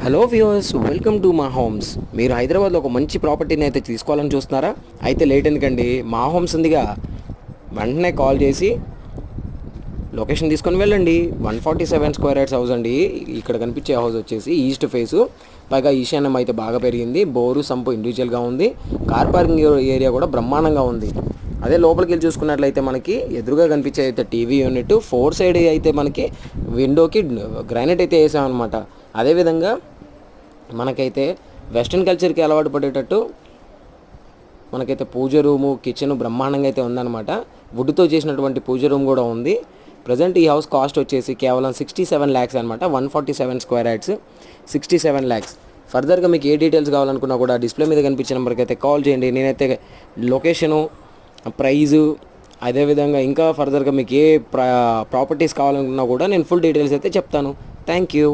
Hello viewers, welcome to మా homes. మీరు హైదరాబాద్లో ఒక మంచి ప్రాపర్టీని అయితే తీసుకోవాలని చూస్తున్నారా? అయితే లేట్ ఎందుకండి, మా హోమ్స్ ఉందిగా, వెంటనే కాల్ చేసి లొకేషన్ తీసుకొని వెళ్ళండి. 147 స్క్వేర్ యార్డ్స్ హౌస్ అండి. ఇక్కడ కనిపించే హౌస్ వచ్చేసి ఈస్ట్ ఫేసు, పైగా ఈశాన్యం అయితే బాగా పెరిగింది. బోరు సంపు ఇండివిజువల్గా ఉంది. కార్ పార్కింగ్ ఏరియా కూడా బ్రహ్మాండంగా ఉంది. అదే లోపలికి వెళ్ళి చూసుకున్నట్లయితే మనకి ఎదురుగా కనిపించే అయితే టీవీ యూనిట్, 4 సైడ్ అయితే మనకి విండోకి గ్రానైట్ అయితే వేసామన్నమాట. అదేవిధంగా మనకైతే వెస్ట్రన్ కల్చర్కి అలవాటు పడేటట్టు మనకైతే పూజ రూము, కిచెన్ బ్రహ్మాండంగా అయితే ఉందన్నమాట. వుడ్తో చేసినటువంటి పూజ రూమ్ కూడా ఉంది. ప్రజెంట్ ఈ హౌస్ కాస్ట్ వచ్చేసి కేవలం 67 lakhs అనమాట. 147 స్క్వేర్ యార్డ్స్, 67 lakhs. ఫర్దర్గా మీకు ఏ డీటెయిల్స్ కావాలనుకున్నా కూడా డిస్ప్లే మీద కనిపించిన నెంబర్కి అయితే కాల్ చేయండి. నేనైతే లొకేషను, ప్రైజు, అదేవిధంగా ఇంకా ఫర్దర్గా మీకు ఏ ప్రాపర్టీస్ కావాలనుకున్నా కూడా నేను ఫుల్ డీటెయిల్స్ అయితే చెప్తాను. Thank you.